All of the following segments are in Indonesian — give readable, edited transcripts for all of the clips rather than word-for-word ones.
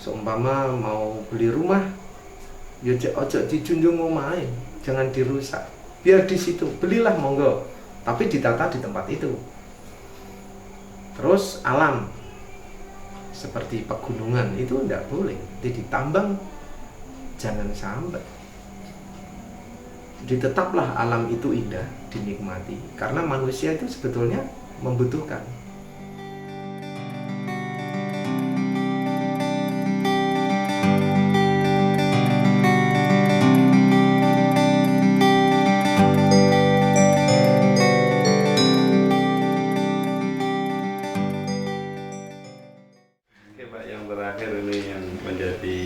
Seumpama mau beli rumah, ya ojo dijunjung omahe, jangan dirusak. Biar di situ, belilah monggo, tapi ditata di tempat itu. Terus alam seperti pegunungan itu tidak boleh, ditambang jangan sampai. Jadi tetaplah alam itu indah dinikmati, karena manusia itu sebetulnya membutuhkan. Oke Pak, yang terakhir ini yang menjadi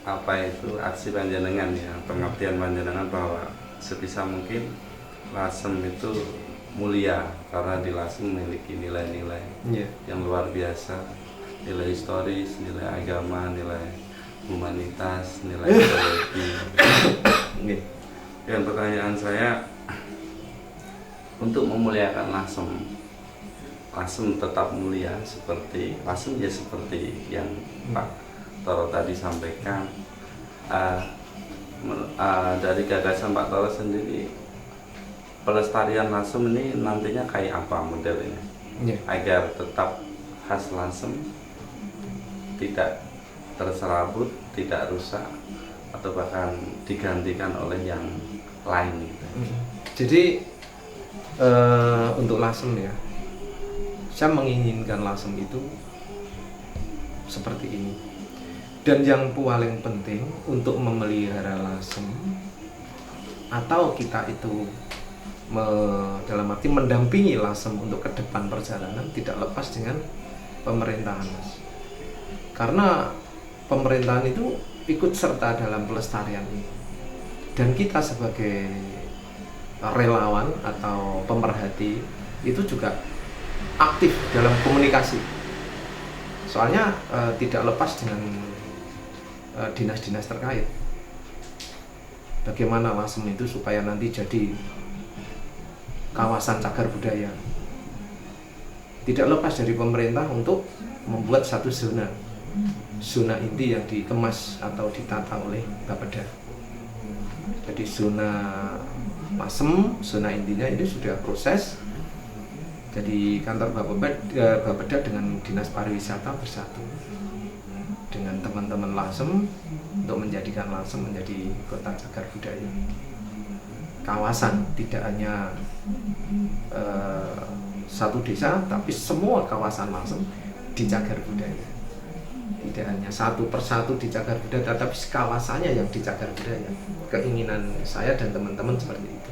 apa itu aksi panjenengan ya, pengertian panjenengan bahwa sebisa mungkin Lasem itu mulia karena di Lasem memiliki nilai-nilai yang luar biasa, nilai historis, nilai agama, nilai humanitas, nilai ideologi. Dan pertanyaan saya, untuk memuliakan Lasem, Lasem tetap mulia seperti Lasem ya seperti yang Pak Toro tadi sampaikan. Dari gagasan Pak Toro sendiri, pelestarian Lasem ini nantinya kayak apa modelnya? Agar tetap khas Lasem, tidak terserabut, tidak rusak, atau bahkan digantikan oleh yang lain gitu. Jadi untuk Lasem ya, saya menginginkan Lasem itu seperti ini. Dan yang paling penting untuk memelihara Lasem, atau kita itu dalam arti mendampingi Lasem untuk ke depan perjalanan, tidak lepas dengan pemerintahan, Mas. Karena pemerintahan itu ikut serta dalam pelestarian ini. Dan kita sebagai relawan atau pemerhati itu juga aktif dalam komunikasi. Soalnya tidak lepas dengan dinas-dinas terkait. Bagaimana Lasem itu supaya nanti jadi kawasan cagar budaya. Tidak lepas dari pemerintah untuk membuat satu zona inti yang dikemas atau ditata oleh Bapeda. Jadi zona Lasem, zona intinya ini sudah proses. Jadi kantor Bapeda dengan Dinas Pariwisata bersatu dengan teman-teman Lasem untuk menjadikan Lasem menjadi kota cagar budaya. Kawasan tidak hanya satu desa, tapi semua kawasan Lasem dicagar budaya. Tidak hanya satu persatu dicagar budaya, tapi kawasannya yang dicagar budaya. Keinginan saya dan teman-teman seperti itu.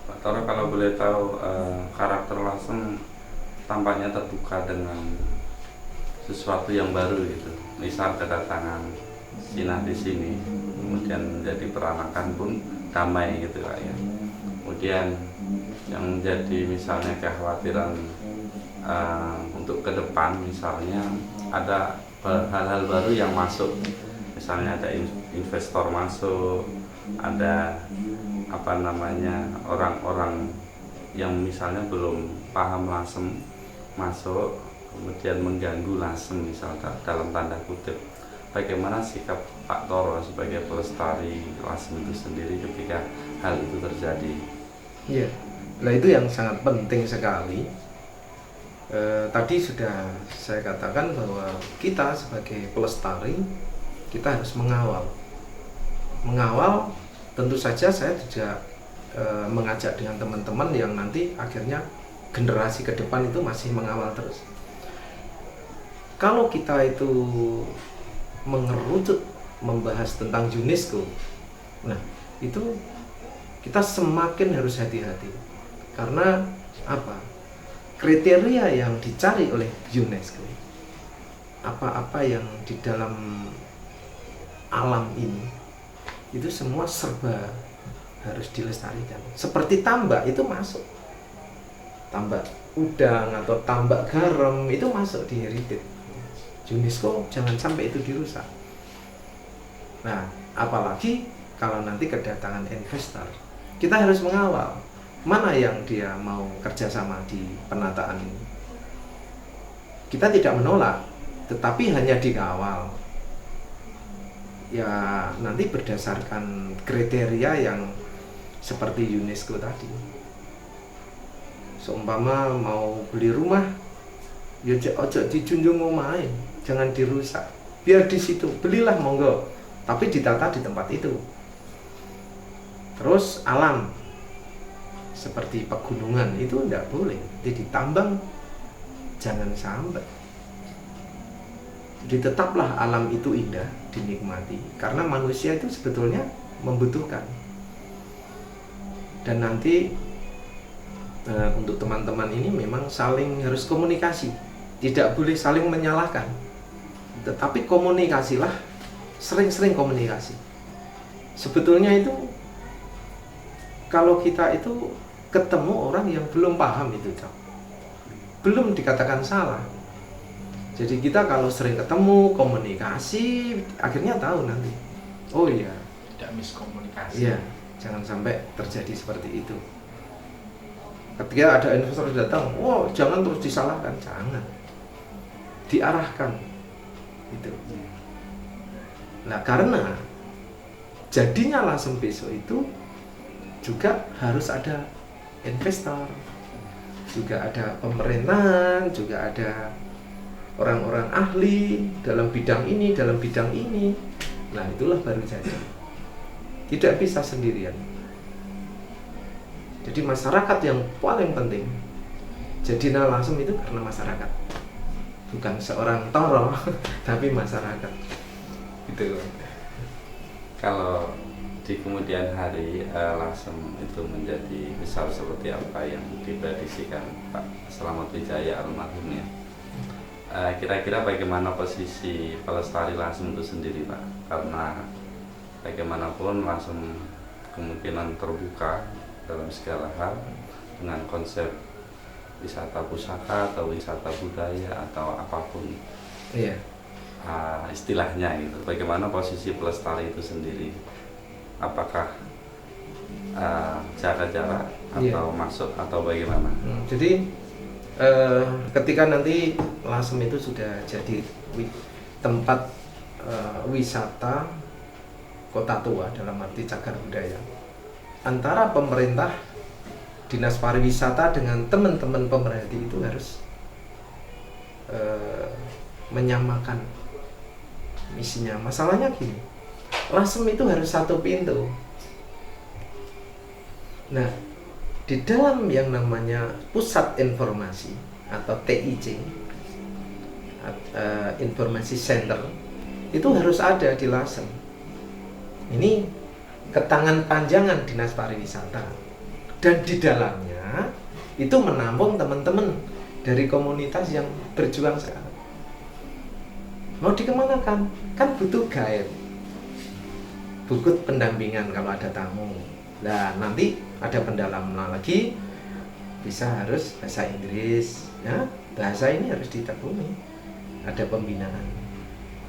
Pak Toro, kalau boleh tahu, karakter Lasem tampaknya terbuka dengan sesuatu yang baru gitu. Misal kedatangan Cina di sini, kemudian menjadi peranakan pun damai gitu Pak ya. Kemudian yang menjadi misalnya kekhawatiran untuk ke depan, misalnya ada hal-hal baru yang masuk, misalnya ada investor masuk, ada orang-orang yang misalnya belum paham Lasem masuk, kemudian mengganggu Lasem misalnya dalam tanda kutip. Bagaimana sikap Pak Toro sebagai pelestari Lasem itu sendiri ketika hal itu terjadi? Iya, nah itu yang sangat penting sekali. Tadi sudah saya katakan bahwa kita sebagai pelestari, kita harus mengawal. Tentu saja saya juga mengajak dengan teman-teman yang nanti akhirnya generasi ke depan itu masih mengawal terus. Kalau kita itu mengerucut membahas tentang UNESCO, nah itu kita semakin harus hati-hati. Karena apa? Kriteria yang dicari oleh UNESCO, apa-apa yang di dalam alam ini, itu semua serba harus dilestarikan. Seperti tambak itu masuk, tambak udang atau tambak garam itu masuk di heritage UNESCO, jangan sampai itu dirusak. Nah, apalagi kalau nanti kedatangan investor, kita harus mengawal mana yang dia mau kerjasama di penataan kita tidak menolak, tetapi hanya dikawal. Ya nanti berdasarkan kriteria yang seperti UNESCO tadi. Seumpama mau beli rumah, ya ojo dijunjung omahe, jangan dirusak. Biar di situ, belilah monggo, tapi ditata di tempat itu. Terus alam, seperti pegunungan itu tidak boleh, jadi ditambang, jangan sampai. Jadi tetaplah alam itu indah, dinikmati, karena manusia itu sebetulnya membutuhkan. Dan nanti untuk teman-teman ini memang saling harus komunikasi, tidak boleh saling menyalahkan, tetapi komunikasilah, sering-sering komunikasi. Sebetulnya itu kalau kita itu ketemu orang yang belum paham itu, belum dikatakan salah. Jadi kita kalau sering ketemu, komunikasi, akhirnya tahu nanti. Oh iya, tidak miskomunikasi. iya, jangan sampai terjadi seperti itu. Ketika ada investor datang, wow, jangan terus disalahkan, jangan. Diarahkan. Gitu. Nah, karena jadinya Lasem besok itu juga harus ada investor, juga ada pemerintahan, juga ada orang-orang ahli dalam bidang ini, dalam bidang ini. Nah, itulah baru jadi. Tidak bisa sendirian. Jadi masyarakat yang paling penting. Jadi Lasem itu karena masyarakat. Bukan seorang toro, tapi masyarakat. Gitu. Kalau di kemudian hari Lasem itu menjadi besar seperti apa yang diprediksikan Pak Slamet Wijaya almarhumnya, kira-kira bagaimana posisi pelestari Lasem itu sendiri Pak? Karena bagaimanapun Lasem kemungkinan terbuka dalam segala hal dengan konsep wisata pusaka atau wisata budaya atau apapun. Iya. Istilahnya gitu. Bagaimana posisi pelestari itu sendiri? Apakah jaga jarak atau masuk atau bagaimana? Jadi ketika nanti Lasem itu sudah jadi tempat wisata kota tua dalam arti cagar budaya, antara pemerintah, dinas pariwisata dengan teman-teman pemerhati itu harus menyamakan misinya. Masalahnya gini, Lasem itu harus satu pintu. Nah, di dalam yang namanya pusat informasi atau TIC, informasi center, itu harus ada di Lasem. Ini ketangan panjangan dinas pariwisata, dan di dalamnya itu menampung teman-teman dari komunitas yang berjuang sekarang. Mau dikemanakan? Kan butuh guide, butuh pendampingan kalau ada tamu. Nah, nanti ada pendalam lagi, bisa harus bahasa Inggris, ya. Bahasa ini harus ditekuni. Ada pembinaan.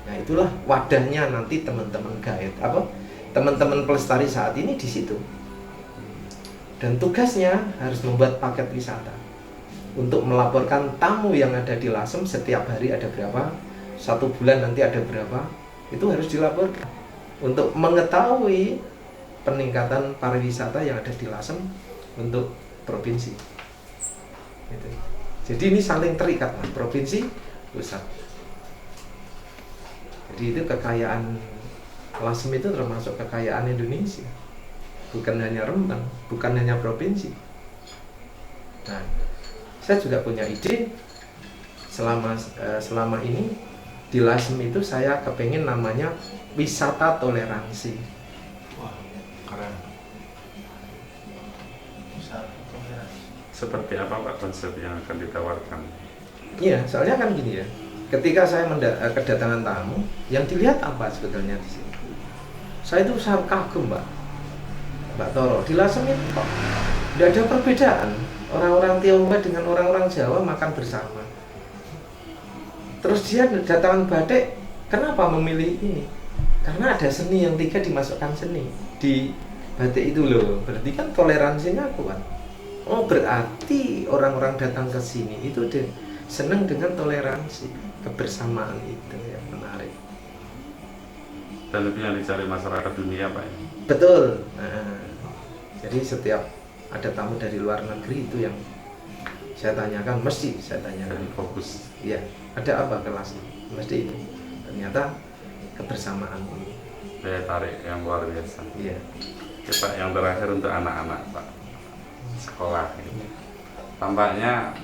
Nah, itulah wadahnya nanti teman-teman guide, teman-teman pelestari saat ini di situ. Dan tugasnya harus membuat paket wisata untuk melaporkan tamu yang ada di Lasem setiap hari ada berapa, 1 bulan nanti ada berapa, itu harus dilaporkan untuk mengetahui peningkatan pariwisata yang ada di Lasem untuk provinsi. Gitu. Jadi ini saling terikat, provinsi, pusat. Jadi itu kekayaan Lasem itu termasuk kekayaan Indonesia, bukan hanya Rembang, bukan hanya provinsi. Nah, saya juga punya ide selama ini di Lasem itu saya kepengen namanya wisata toleransi. Wah, keren. Wisata toleransi. Seperti apa Pak konsep yang akan ditawarkan? Iya, soalnya kan gini ya. Ketika saya kedatangan tamu, yang dilihat apa sebetulnya di sini? Saya itu sangat kagum, Mbak Toro. Di Lasem itu kok tidak ada perbedaan. Orang-orang Tionghoa dengan orang-orang Jawa makan bersama. Terus dia datangan batik, kenapa memilih ini? Karena ada seni yang 3 dimasukkan seni di batik itu loh. Berarti kan toleransinya kuat. Oh, berarti orang-orang datang ke sini itu senang dengan toleransi, kebersamaan itu yang menarik. Dan itu yang dicari masyarakat dunia Pak ya. Betul. Nah, jadi setiap ada tamu dari luar negeri itu yang saya tanyakan, mesti saya tanyakan. Jadi fokus. Iya, ada apa kelasnya? Mesti itu. Ternyata kebersamaan ini. Daya tarik yang luar biasa. Iya. Ya, Pak, yang terakhir untuk anak-anak Pak, sekolah gitu. Tampaknya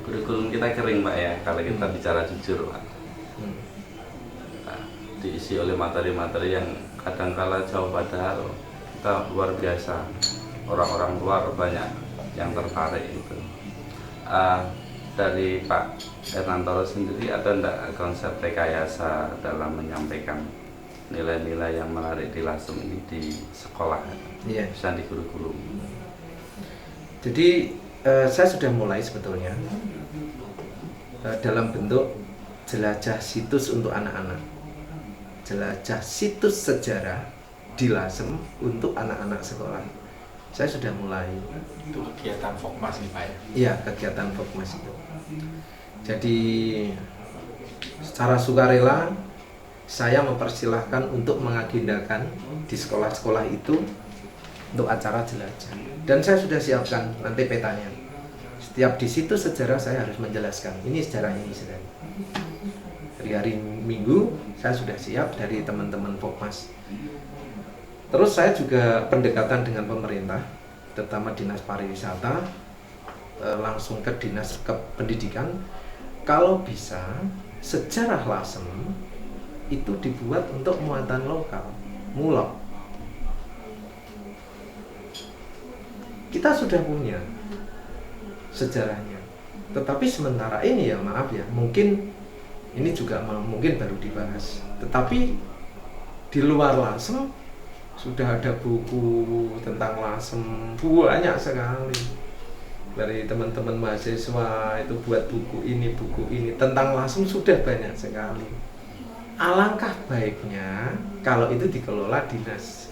kurikulum kita kering Pak ya, kalau kita bicara jujur Pak. Nah, diisi oleh materi-materi yang kadangkala jauh, padahal kita luar biasa, orang-orang luar banyak yang tertarik itu. Dari Pak Hernantoro sendiri ada enggak konsep rekayasa dalam menyampaikan nilai-nilai yang menarik di Lasem ini di sekolah, Iya. bisa di kurikulum? Jadi saya sudah mulai sebetulnya dalam bentuk jelajah situs untuk anak-anak, jelajah situs sejarah di Lasem untuk anak-anak sekolah. Saya sudah mulai. Itu kegiatan Fokmas nih Pak ya. Iya, kegiatan Fokmas itu. Jadi secara sukarela saya mempersilahkan untuk mengagendakan di sekolah-sekolah itu untuk acara jelajah. Dan saya sudah siapkan nanti petanya. Setiap di situs sejarah saya harus menjelaskan ini sejarah ini sejarah. Hari Minggu saya sudah siap dari teman-teman Fokmas. Terus saya juga pendekatan dengan pemerintah, terutama Dinas Pariwisata, langsung ke Dinas Pendidikan. Kalau bisa, sejarah Lasem itu dibuat untuk muatan lokal, mulok. Kita sudah punya sejarahnya, tetapi sementara ini ya maaf ya, mungkin ini juga mungkin baru dibahas. Tetapi di luar Lasem sudah ada buku tentang Lasem banyak sekali. Dari teman-teman mahasiswa itu buat buku ini tentang Lasem sudah banyak sekali. Alangkah baiknya kalau itu dikelola Dinas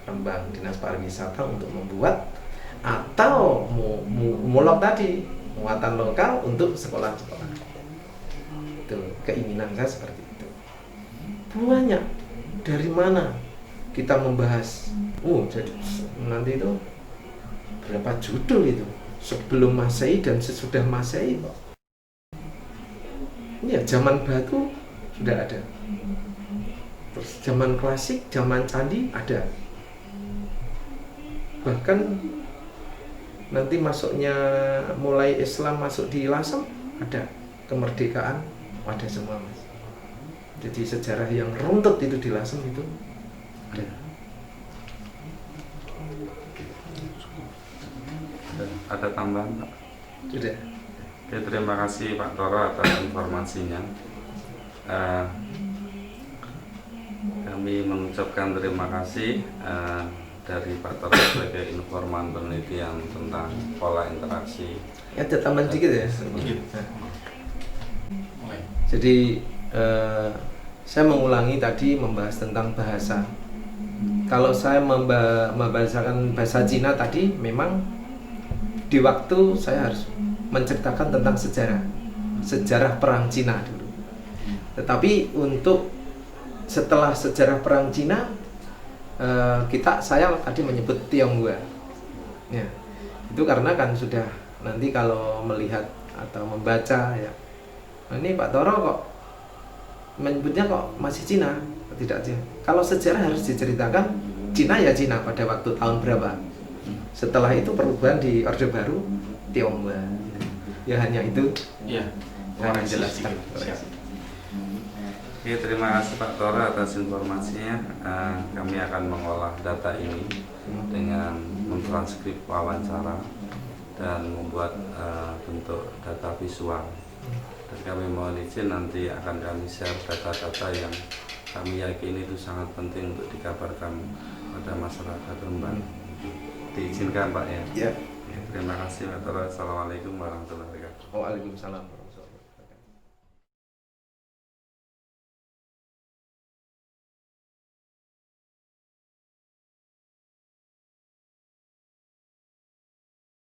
Rembang, Dinas Pariwisata untuk membuat, atau mulok tadi muatan lokal untuk sekolah-sekolah. Itu keinginan saya seperti itu. Banyak. Dari mana kita membahas? Jadi nanti itu berapa judul itu? Sebelum Masehi dan sesudah Masehi kok. Ya, zaman batu sudah ada. Terus zaman klasik, zaman candi ada. Bahkan nanti masuknya mulai Islam masuk di Lasem ada, kemerdekaan ada semua Mas. Jadi sejarah yang runtut itu di Lasem itu ada. Ada tambahan Pak? Sudah. Oke, terima kasih Pak Toro atas informasinya. Kami mengucapkan terima kasih dari Pak Toro sebagai informan penelitian tentang pola interaksi. Ya, ada tambahan dikit ya. Mulai. Jadi saya mengulangi tadi membahas tentang bahasa. Kalau saya membahasakan bahasa Cina tadi, memang di waktu saya harus menceritakan tentang sejarah perang Cina dulu. Tetapi untuk setelah sejarah perang Cina, saya tadi menyebut Tionghoa. Ya, itu karena kan sudah nanti kalau melihat atau membaca ya, ini Pak Toro kok menyebutnya kok masih Cina, tidak Cina. Kalau sejarah harus diceritakan Cina ya Cina pada waktu tahun berapa. Setelah itu perubahan di Orde Baru Tionghoa. Ya hanya itu. Iya. Yang menjelaskan. Oke, terima kasih Pak Toro atas informasinya. Kami akan mengolah data ini dengan mentranskrip wawancara dan membuat bentuk data visual. Dan kami mohon izin nanti akan kami share data-data yang kami yakini itu sangat penting untuk dikabarkan pada masyarakat Rembang. Diizinkan Pak ya? Ya. Terima kasih Pak Toro. Assalamualaikum warahmatullahi wabarakatuh. Waalaikumsalam.